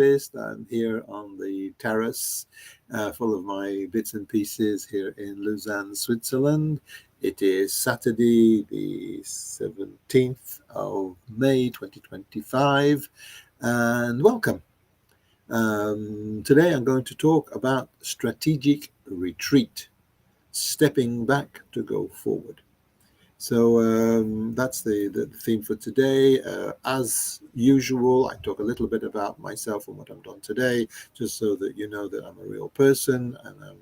I'm here on the terrace, full of my bits and pieces here in Lausanne, Switzerland. It is Saturday, the 17th of May 2025, and welcome. Today I'm going to talk about strategic retreat, stepping back to go forward. So that's the theme for today. As usual, I talk a little bit about myself and what I've done today, just so that you know that I'm a real person and I'm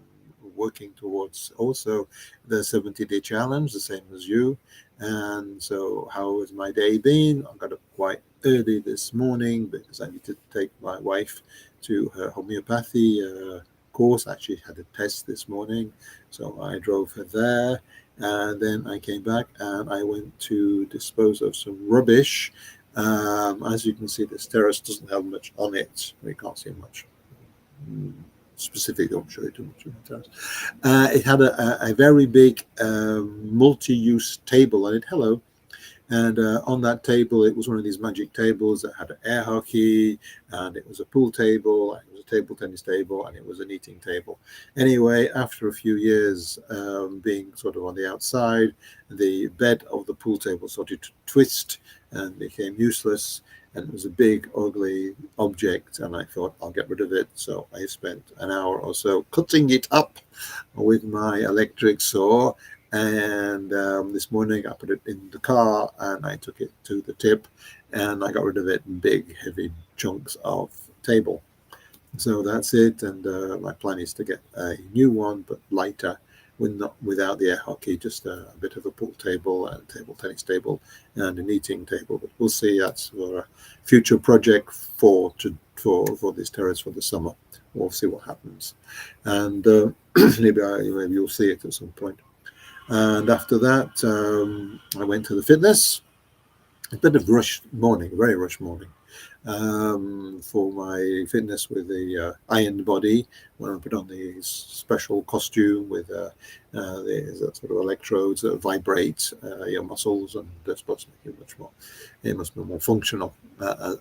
working towards also the 70-day challenge, the same as you. And so how has my day been? I got up quite early this morning because I need to take my wife to her homeopathy course. I actually had a test this morning, so I drove her there. And then I came back and I went to dispose of some rubbish. As you can see, this terrace doesn't have much on it. We can't see much. Specifically, don't show you too much of the terrace. It had a very big multi-use table on it. Hello. And on that table, it was one of these magic tables that had an air hockey, and it was a pool table, and it was a table tennis table, and it was an eating table. Anyway, after a few years being sort of on the outside, the bed of the pool table started to twist and became useless. And it was a big, ugly object, and I thought I'll get rid of it. So I spent an hour or so cutting it up with my electric saw. And this morning I put it in the car and I took it to the tip and I got rid of it in big, heavy chunks of table. So that's it. And my plan is to get a new one, but lighter, without the air hockey, just a bit of a pool table and table tennis table and an eating table. But we'll see. That's for a future project for this terrace for the summer. We'll see what happens. And maybe you'll see it at some point. And after that, I went to the fitness. A bit of rush morning, very rush morning, for my fitness with the iron body. When I put on the special costume with the sort of electrodes that vibrate your muscles, and they're supposed to make you much more. It must be more functional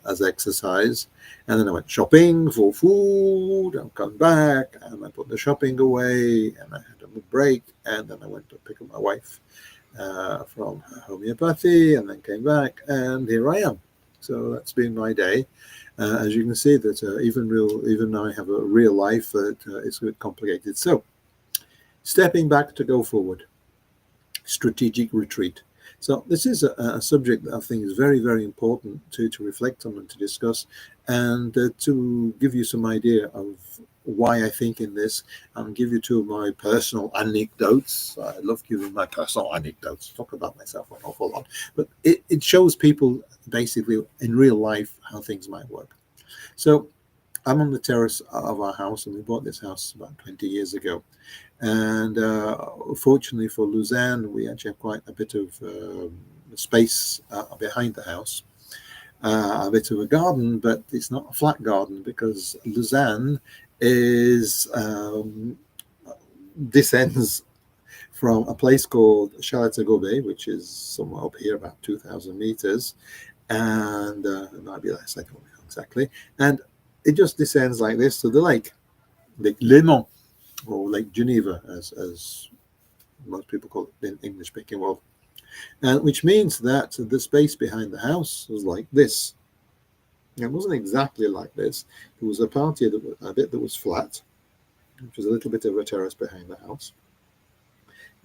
as exercise. And then I went shopping for food. I'm coming back, and I put the shopping away, and I had a break, and then I went to pick up my wife from homeopathy, and then came back, and here I am. So that's been my day. As you can see, that even now I have a real life that is a bit complicated. So, stepping back to go forward, strategic retreat. So this is a subject that I think is very, very important to reflect on and to discuss, and to give you some idea of why I think in this, and give you two of my personal anecdotes. I love giving my personal anecdotes, talk about myself an awful lot, but it shows people basically in real life how things might work. So I'm on the terrace of our house, and we bought this house about 20 years ago. And fortunately for Lausanne, we actually have quite a bit of space behind the house. A bit of a garden, but it's not a flat garden because Lausanne descends from a place called Chalet-Gobe, which is somewhere up here, about 2,000 meters, and it might be less, I don't know exactly. And it just descends like this to the Lake Léman, or Lake Geneva, as most people call it in English-speaking world, and which means that the space behind the house was like this. It wasn't exactly like this. There was a part here a bit that was flat, which was a little bit of a terrace behind the house.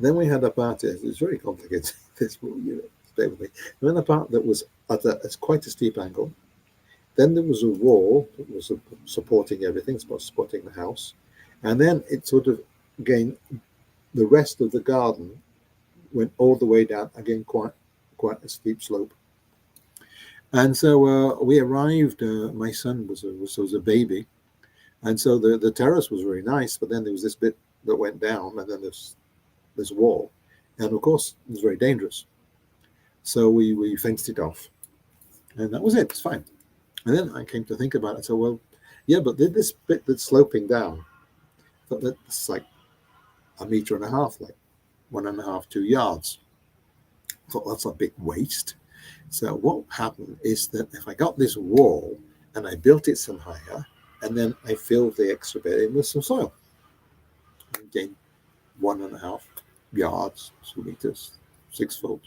Then we had a part here. It was very complicated. This will stay with me. Then a part that was at quite a steep angle. Then there was a wall that was supporting everything, supporting the house, and then it sort of again the rest of the garden went all the way down again, quite a steep slope. And so we arrived. My son was a baby, and so the terrace was very nice. But then there was this bit that went down, and then this wall, and of course it was very dangerous. So we fenced it off, and that was it. It's fine. And then I came to think about it. So well, yeah, but this bit that's sloping down, that's like 1.5 meters, like 1.5, 2 yards. I thought that's a big waste. So what happened is that if I got this wall and I built it some higher, and then I filled the extra bit in with some soil. Again, 1.5 yards, 2 meters, 6 foot,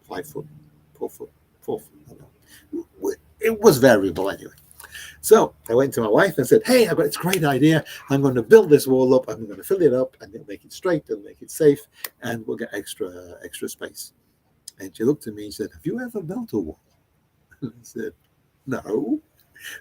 5 foot, 4 foot, 4 foot. I don't know. It was variable anyway. So I went to my wife and said, "Hey, I've got this great idea. I'm going to build this wall up. I'm going to fill it up and make it straight and make it safe, and we'll get extra space." And she looked at me and said, "Have you ever built a wall?" And I said, "No,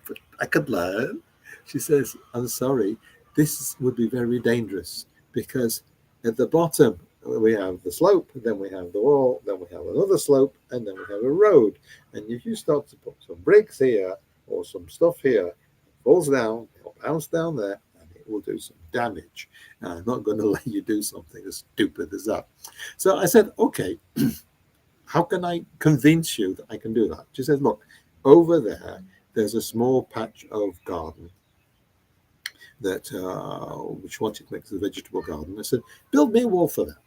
but I could learn." She says, "I'm sorry, this would be very dangerous because at the bottom we have the slope, then we have the wall, then we have another slope, and then we have a road. And if you start to put some bricks here or some stuff here, it falls down, it'll bounce down there, and it will do some damage. And I'm not going to let you do something as stupid as that." So I said, "Okay, how can I convince you that I can do that?" She said, "Look, over there, there's a small patch of garden that which wanted to make a vegetable garden." I said, "Build me a wall for that.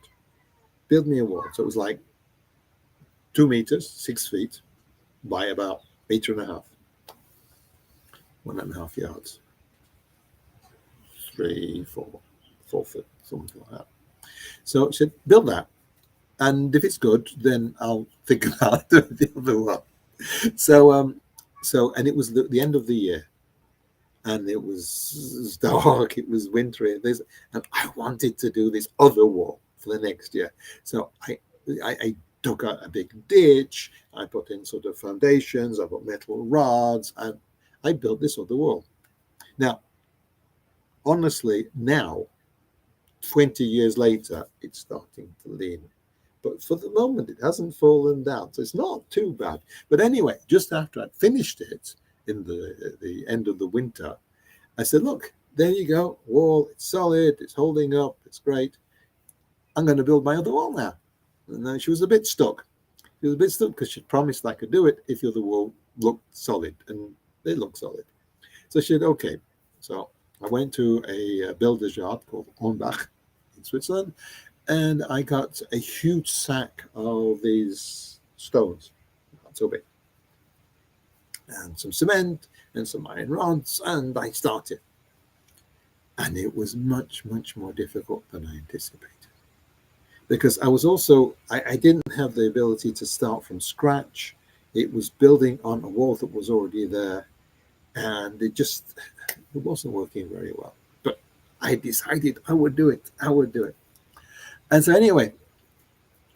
Build me a wall." So it was like 2 meters, 6 feet by about meter and a half, 1.5 yards, 3, 4, 4 foot, something like that. So she said, "Build that. And if it's good, then I'll think about the other one." So, and it was the end of the year, and it was dark, it was wintry, and I wanted to do this other wall for the next year. So I dug out a big ditch, I put in sort of foundations, I put metal rods, and I built this other wall. Now, honestly, now, 20 years later, it's starting to lean. But for the moment, it hasn't fallen down, so it's not too bad. But anyway, just after I'd finished it in the end of the winter, I said, "Look, there you go, wall, it's solid, it's holding up, it's great. I'm going to build my other wall now." And then she was a bit stuck. She was a bit stuck because she'd promised I could do it if the other wall looked solid, and they look solid. So she said, "Okay." So I went to a builder's yard called Hornbach in Switzerland, and I got a huge sack of these stones, not so big, and some cement and some iron rods, and I started. And it was much, much more difficult than I anticipated. Because I didn't have the ability to start from scratch. It was building on a wall that was already there, and it wasn't working very well. But I decided I would do it. I would do it. And so anyway,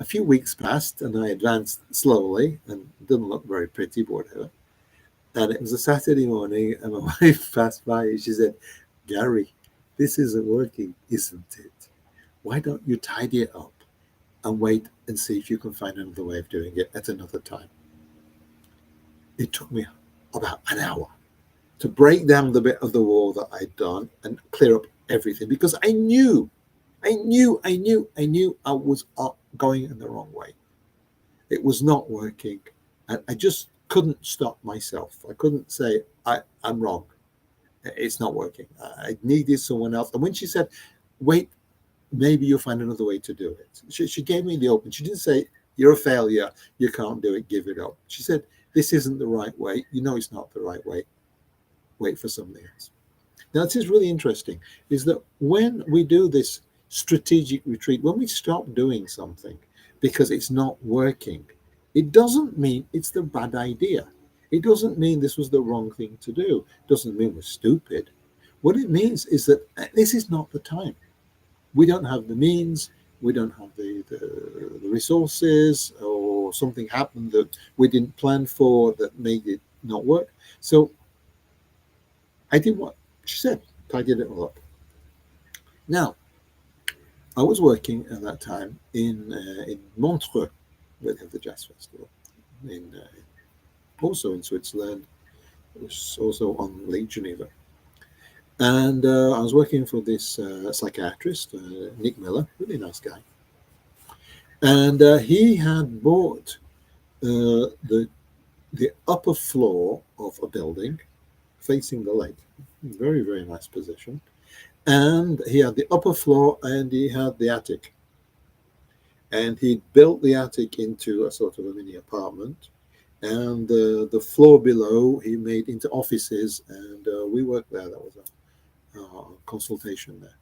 a few weeks passed, and I advanced slowly, and it didn't look very pretty, but whatever. And it was a Saturday morning, and my wife passed by, and she said, "Gary, this isn't working, isn't it? Why don't you tidy it up and wait and see if you can find another way of doing it at another time?" It took me about an hour to break down the bit of the wall that I'd done and clear up everything, because I knew I was going in the wrong way. It was not working, and I just couldn't stop myself. I couldn't say, I'm wrong. It's not working. I needed someone else. And when she said, "Wait, maybe you'll find another way to do it," she gave me the open. She didn't say, "You're a failure, you can't do it, give it up." She said, "This isn't the right way. You know it's not the right way. Wait for something else." Now, this is really interesting, is that when we do this strategic retreat, when we stop doing something because it's not working, it doesn't mean it's the bad idea. It doesn't mean this was the wrong thing to do. It doesn't mean we're stupid. What it means is that this is not the time. We don't have the means, we don't have the resources, or something happened that we didn't plan for that made it not work. So I did what she said. Tidied it all up. Now, I was working at that time in Montreux, where they have the jazz festival, in also in Switzerland. It was also on Lake Geneva. And I was working for this psychiatrist, Nick Miller, really nice guy. And he had bought the upper floor of a building facing the lake. Very, very nice position. And he had the upper floor and he had the attic. And he built the attic into a sort of a mini apartment. and the floor below he made into offices, and we worked there. That was a consultation there.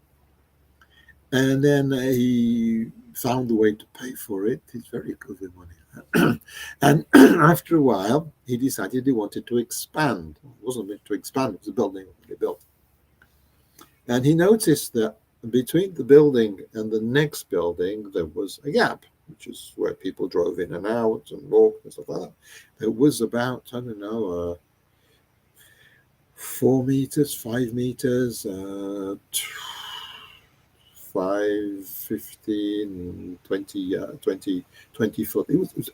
And then he found a way to pay for it. He's very good with money. And after a while, he decided he wanted to expand. It wasn't meant to expand, it was a building he built. And he noticed that between the building and the next building, there was a gap, which is where people drove in and out and walked and stuff like that. It was about, I don't know, 4 meters, 5 meters, 5, 15, 20, 20 foot. It was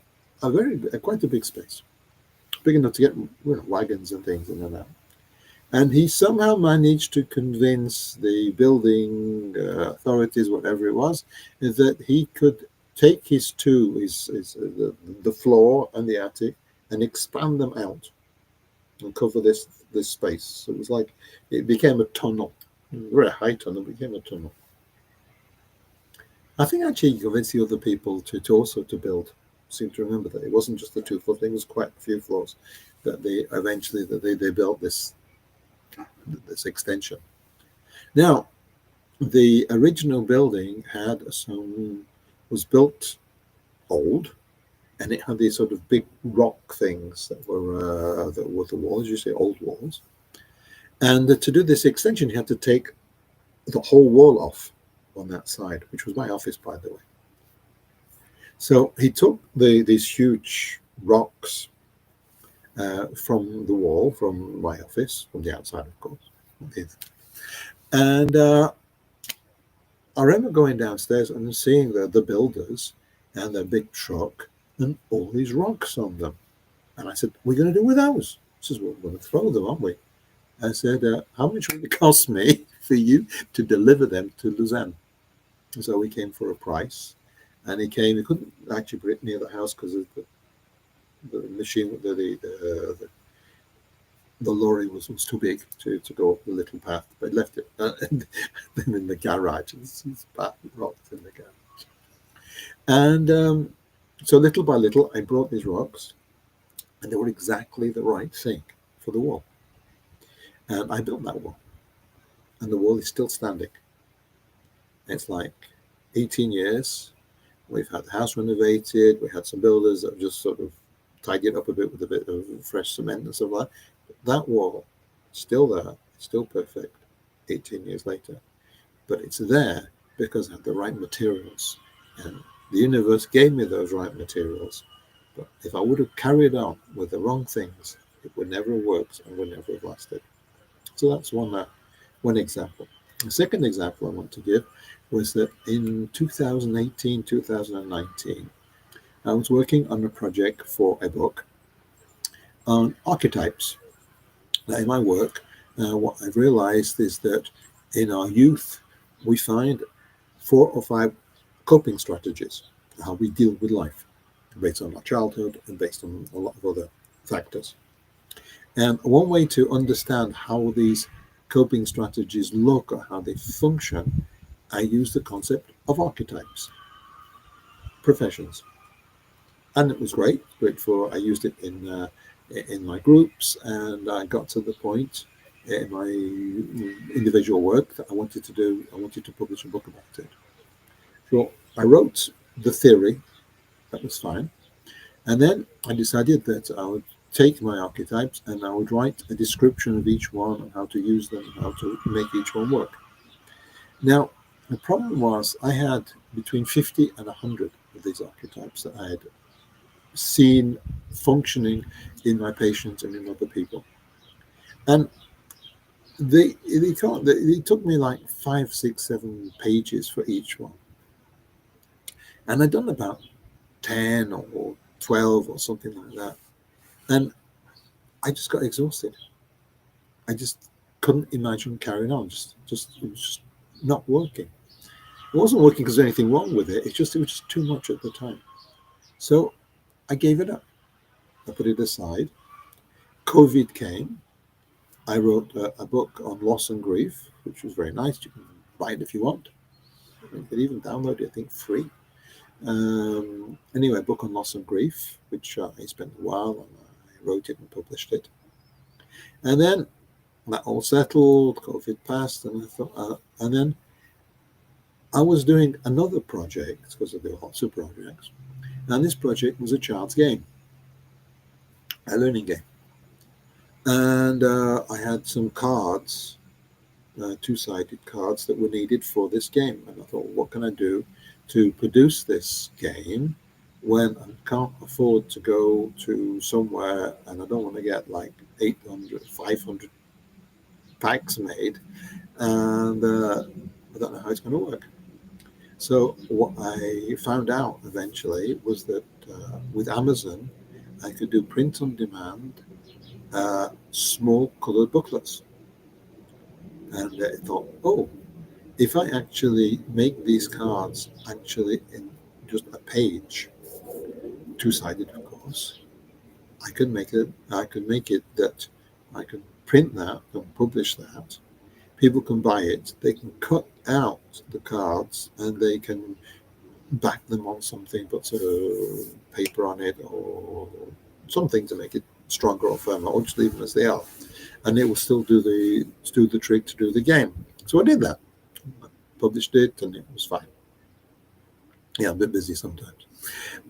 quite a big space, big enough to get wagons and things in and out. And he somehow managed to convince the building authorities, whatever it was, that he could take the floor and the attic and expand them out and cover this space. So it was like it became a tunnel, a very high tunnel, became a tunnel. I think actually he convinced the other people to also to build. I seem to remember that it wasn't just the 2 floor thing; it was quite a few floors that they eventually they built this extension. Now, the original building was built old, and it had these sort of big rock things that were the walls, you say old walls. And to do this extension, you had to take the whole wall off on that side, which was my office, by the way. So he took these huge rocks from the wall, from my office, from the outside, of course. And I remember going downstairs and seeing the builders and their big truck and all these rocks on them. And I said, "What are we going to do with those?" He says, "Well, we're going to throw them, aren't we?" I said, "How much will it cost me for you to deliver them to Lausanne?" And so we came for a price. And he couldn't actually put it near the house because of the machine, the lorry was too big to go up the little path, but left it in the garage. It's path rocked in the garage. And so little by little, I brought these rocks, and they were exactly the right thing for the wall. And I built that wall, and the wall is still standing. It's like 18 years. We've had the house renovated. We had some builders that just sort of tidied it up a bit with a bit of fresh cement and stuff like that. That wall, still there, still perfect 18 years later. But it's there because I had the right materials. And the universe gave me those right materials. But if I would have carried on with the wrong things, it would never have worked and would never have lasted. So that's one example. The second example I want to give was that in 2018, 2019, I was working on a project for a book on archetypes. Now, in my work, what I've realized is that in our youth, we find 4 or 5 coping strategies, how we deal with life, based on our childhood and based on a lot of other factors. And one way to understand how these coping strategies look or how they function, I use the concept of archetypes, professions. And it was great I used it in my groups, and I got to the point in my individual work that I wanted to publish a book about it. So I wrote the theory, that was fine. And then I decided that I would take my archetypes and I would write a description of each one and how to use them, how to make each one work. Now, the problem was I had between 50 and 100 of these archetypes that I had seen functioning in my patients and in other people. And it took me like 5, 6, 7 pages for each one. And I'd done about 10 or 12 or something like that. And I just got exhausted. I just couldn't imagine carrying on. It was just not working. It wasn't working because there's anything wrong with it. It was just too much at the time. So I gave it up. I put it aside. COVID came. I wrote a book on loss and grief, which was very nice. You can buy it if you want. You can even download it, I think, free. Anyway, a book on loss and grief, which I spent a while and I wrote it and published it. And then that all settled, COVID passed, and I thought, and then I was doing another project because there were lots of projects, and this project was a child's game, a learning game, and I had some cards, two-sided cards that were needed for this game, and I thought, what can I do to produce this game when I can't afford to go to somewhere and I don't want to get like 800, 500 packs made, and I don't know how it's going to work. So what I found out eventually was that with Amazon, I could do print on demand, small colored booklets. And I thought, oh, if I actually make these cards actually in just a page, two-sided of course, I could make it that I can print that and publish that. People can buy it. They can cut out the cards and they can back them on something, put sort of paper on it or something to make it stronger or firmer, or just leave them as they are, and it will still do the trick to do the game. So I did that, published it, and it was fine. Yeah, I'm a bit busy sometimes,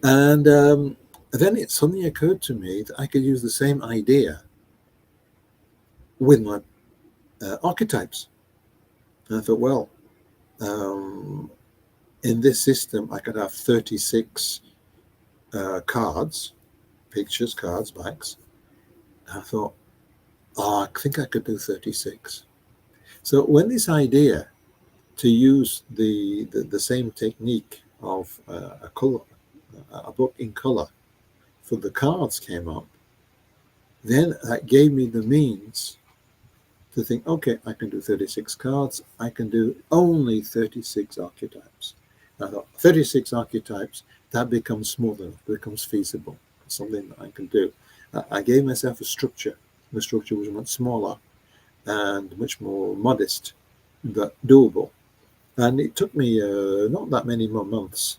and then it suddenly occurred to me that I could use the same idea with my archetypes, and I thought, well, um, in this system, I could have 36 cards, pictures, cards, backs. I thought, oh, I think I could do 36. So when this idea to use the same technique of a book in color for the cards came up, then that gave me the means to think, okay, I can do 36 cards. I can do only 36 archetypes. I thought 36 archetypes, that becomes smaller, becomes feasible, something that I can do. I gave myself a structure. The structure was much smaller and much more modest, but doable. And it took me not that many more months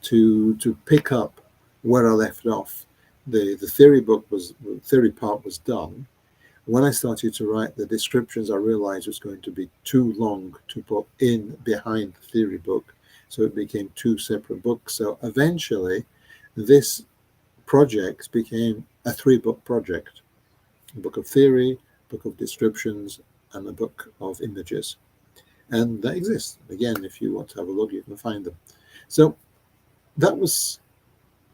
to pick up where I left off. The theory part was done. When I started to write the descriptions, I realized it was going to be too long to put in behind the theory book, so it became two separate books. So eventually, this project became a 3-book project: a book of theory, book of descriptions, and a book of images. And that exists. Again, if you want to have a look, you can find them. So that was,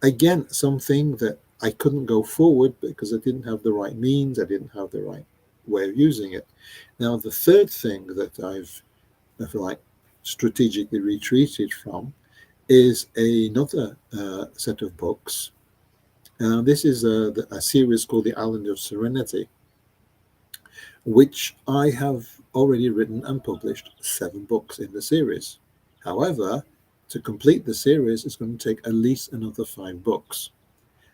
again, something that I couldn't go forward because I didn't have the right means. I didn't have the right way of using it. Now, the third thing that I feel like, strategically retreated from is another set of books. This is a series called The Island of Serenity, which I have already written and published 7 books in the series. However, to complete the series, it's going to take at least another 5 books.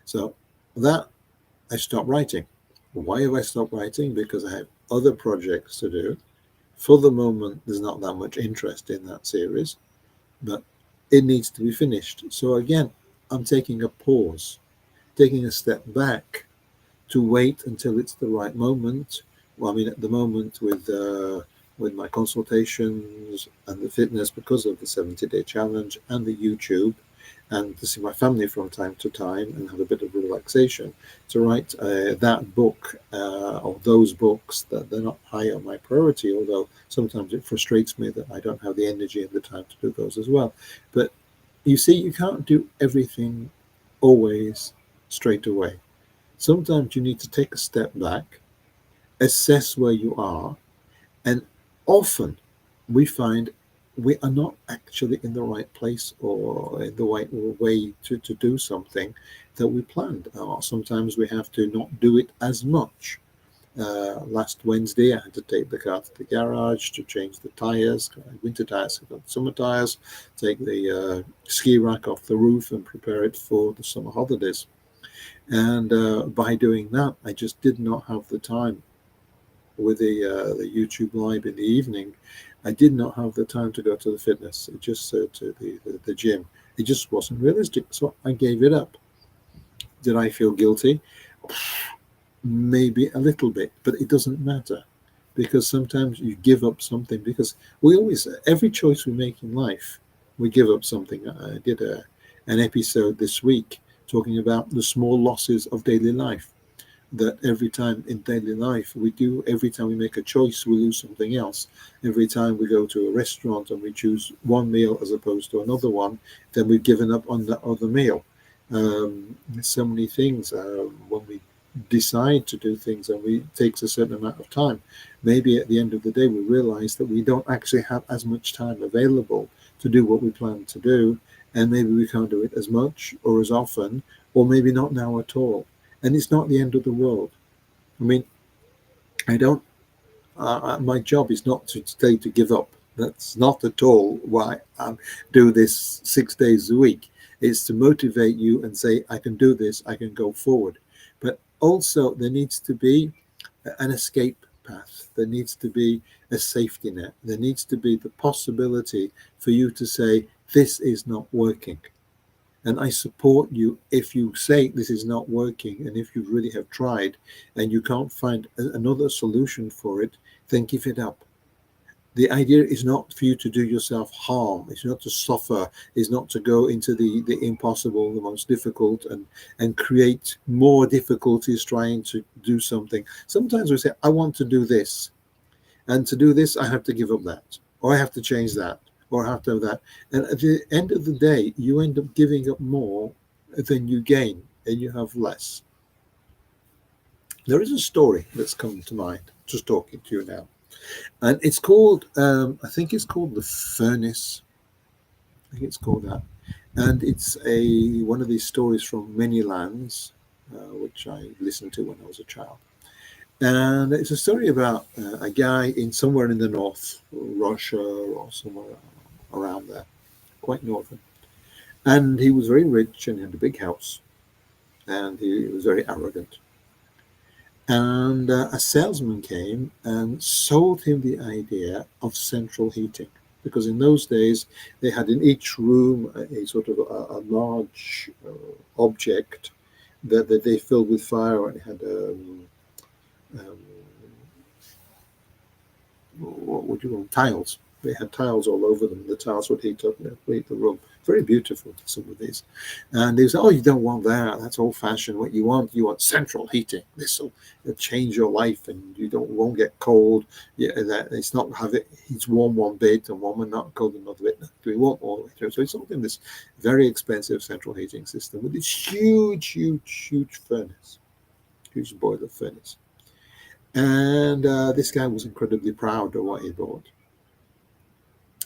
So that I stopped writing. Why have I stopped writing? Because I have other projects to do. For the moment, there's not that much interest in that series, but it needs to be finished. So again, I'm taking a pause, taking a step back to wait until it's the right moment. Well, I mean, at the moment with my consultations and the fitness, because of the 70-day challenge and the YouTube, and to see my family from time to time and have a bit of relaxation, to write that book or those books, that they're not high on my priority, although sometimes it frustrates me that I don't have the energy and the time to do those as well. But you see, you can't do everything always straight away. Sometimes you need to take a step back, assess where you are, and often we find we are not actually in the right place or in the right way to do something that we planned. Or sometimes we have to not do it as much. Last Wednesday, I had to take the car to the garage to change the tires, winter tires, summer tires, take the ski rack off the roof and prepare it for the summer holidays. And by doing that, I just did not have the time with the YouTube live in the evening. I did not have the time to go to the fitness, just to the gym. It just wasn't realistic. So I gave it up. Did I feel guilty? Maybe a little bit, but it doesn't matter, because sometimes you give up something, because we always, every choice we make in life, we give up something. I did an episode this week talking about the small losses of daily life, that every time in daily life every time we make a choice, we lose something else. Every time we go to a restaurant and we choose one meal as opposed to another one, then we've given up on that other meal. There's so many things when we decide to do things, and it takes a certain amount of time. Maybe at the end of the day, we realize that we don't actually have as much time available to do what we plan to do, and maybe we can't do it as much or as often, or maybe not now at all. And it's not the end of the world. I mean, I don't. My job is not to stay to give up. That's not at all why I do this 6 days a week. It's to motivate you and say, I can do this, I can go forward. But also, there needs to be an escape path. There needs to be a safety net. There needs to be the possibility for you to say, this is not working. And I support you if you say this is not working, and if you really have tried and you can't find another solution for it, then give it up. The idea is not for you to do yourself harm. It's not to suffer. It's not to go into the impossible, the most difficult, and create more difficulties trying to do something. Sometimes we say, I want to do this. And to do this, I have to give up that, or I have to change that, or I have to have that. And at the end of the day, you end up giving up more than you gain, and you have less. There is a story that's come to mind, just talking to you now. And it's called, I think it's called The Furnace. I think it's called that. And it's one of these stories from many lands, which I listened to when I was a child. And it's a story about a guy in somewhere in the north, Russia or somewhere around there, quite northern. And he was very rich and had a big house, and he was very arrogant. And a salesman came and sold him the idea of central heating, because in those days they had in each room a sort of a large object that they filled with fire, and it had um, what would you call them? Tiles. They had tiles all over them. The tiles would heat up and heat the room. Very beautiful, some of these. And they said, "Oh, you don't want that. That's old-fashioned. What you want central heating. This will change your life, and you won't get cold. Yeah, that it's not have it. It's warm one bit and warm and not cold another bit. We want all the way through." So it's all in this very expensive central heating system with this huge furnace, huge boiler furnace. And this guy was incredibly proud of what he bought.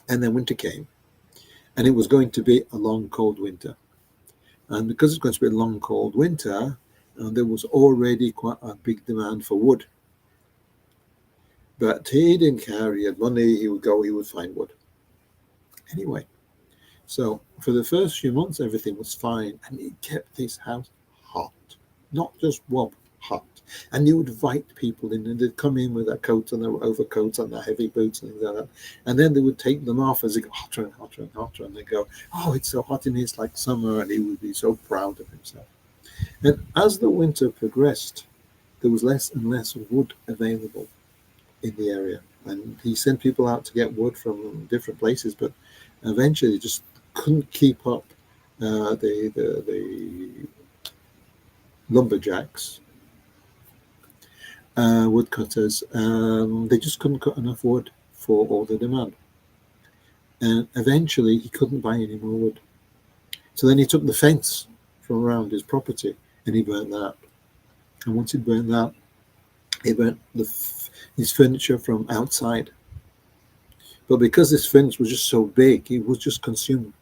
And then winter came, and it was going to be a long, cold winter. And because it's going to be a long, cold winter, there was already quite a big demand for wood. But he didn't care. He had money. He would go. He would find wood. Anyway, so for the first few months, everything was fine, and he kept his house hot, not just warm, hot. And he would invite people in, and they'd come in with their coats and their overcoats and their heavy boots and things like that. And then they would take them off as it got hotter and hotter and hotter. And they go, "Oh, it's so hot in here, it's like summer." And he would be so proud of himself. And as the winter progressed, there was less and less wood available in the area. And he sent people out to get wood from different places, but eventually they just couldn't keep up. The lumberjacks, woodcutters, they just couldn't cut enough wood for all the demand. And eventually he couldn't buy any more wood. So then he took the fence from around his property and he burnt that. And once he burnt that, he burnt his furniture from outside. But because this fence was just so big, it was just consumed.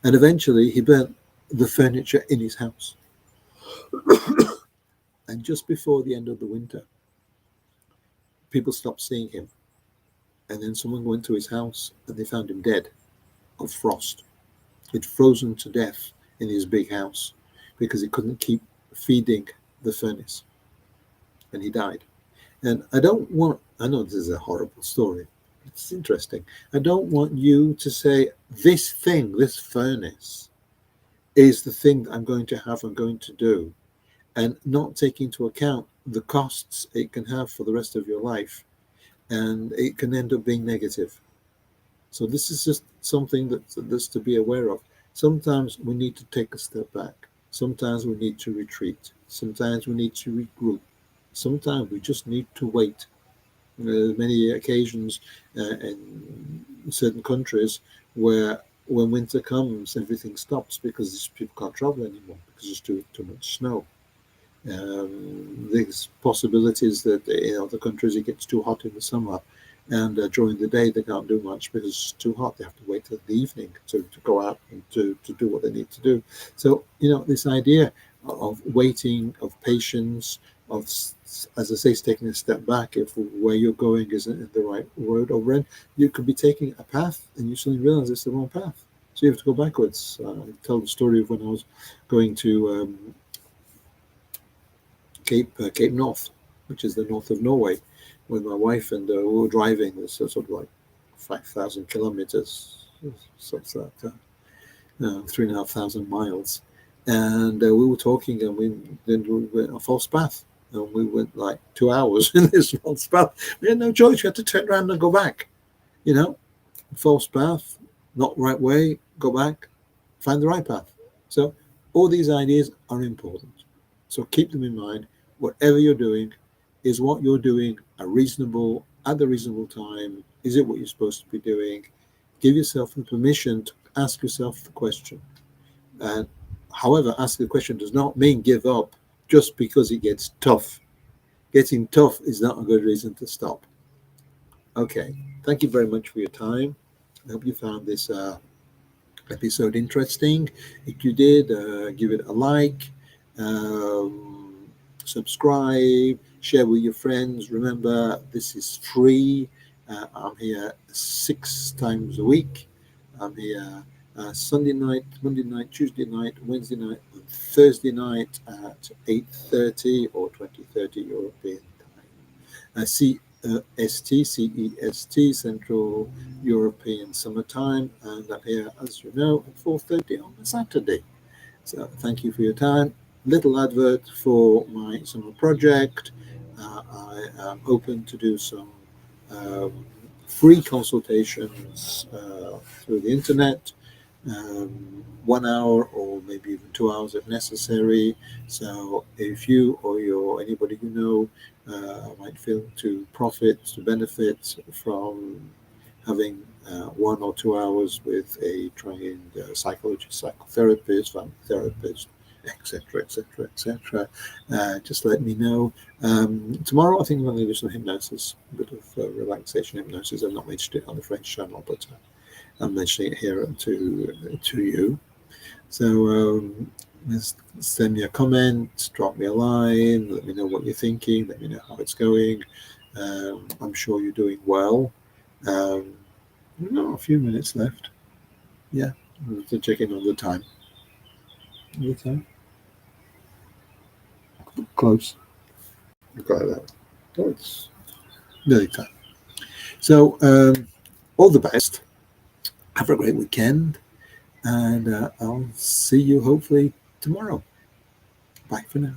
And eventually he burnt the furniture in his house. And just before the end of the winter, people stopped seeing him. And then someone went to his house and they found him dead of frost. He'd frozen to death in his big house because he couldn't keep feeding the furnace. And he died. And I know this is a horrible story. It's interesting. I don't want you to say this thing, this furnace, is the thing that I'm going to have, I'm going to do, and not take into account the costs it can have for the rest of your life, and it can end up being negative. So this is just something that's to be aware of. Sometimes we need to take a step back. Sometimes we need to retreat. Sometimes we need to regroup. Sometimes we just need to wait. Many occasions in certain countries where when winter comes, everything stops because people can't travel anymore because there's too much snow. There's possibilities that in other countries it gets too hot in the summer, and during the day they can't do much because it's too hot. They have to wait till the evening to go out and to do what they need to do. So this idea of waiting, of patience, of, as I say, taking a step back if where you're going isn't in the right road, or when you could be taking a path and you suddenly realize it's the wrong path. So you have to go backwards. I tell the story of when I was going to Cape North, which is the north of Norway, with my wife, and we were driving this sort of like 5,000 kilometers, something like that, 3,500 miles, and we were talking, and we went a false path, and we went like 2 hours in this false path. We had no choice; we had to turn around and go back. You know, false path, not right way, go back, find the right path. So all these ideas are important. So keep them in mind. Whatever you're doing, is what you're doing a reasonable at the reasonable time? Is it what you're supposed to be doing? Give yourself the permission to ask yourself the question. And however, ask the question does not mean give up just because it gets tough. Getting tough is not a good reason to stop. Okay. Thank you very much for your time. I hope you found this episode interesting. If you did, give it a like, um, subscribe, share with your friends. Remember, this is free. I'm here 6 times a week. I'm here Sunday night, Monday night, Tuesday night, Wednesday night, and Thursday night at 8:30 or 20:30 European time. CEST, Central European Summertime, and I'm here, as you know, at 4:30 on a Saturday. So thank you for your time. Little advert for my summer project. I am open to do some um, free consultations through the internet, 1 hour or maybe even 2 hours if necessary. So if you or anybody you know might feel to profit, to benefit from having 1 or 2 hours with a trained psychologist, psychotherapist, family therapist, etc., etc., etc. Just let me know. Tomorrow, I think I'm going to do some hypnosis, a bit of relaxation hypnosis. I've not mentioned it on the French channel, but I'm mentioning it here to you. So just send me a comment, drop me a line, let me know what you're thinking, let me know how it's going. I'm sure you're doing well. Um, We've got a few minutes left. Yeah, to check in on the time. The time? Close. Got that. Oh, it's nearly time. So, all the best. Have a great weekend, and I'll see you hopefully tomorrow. Bye for now.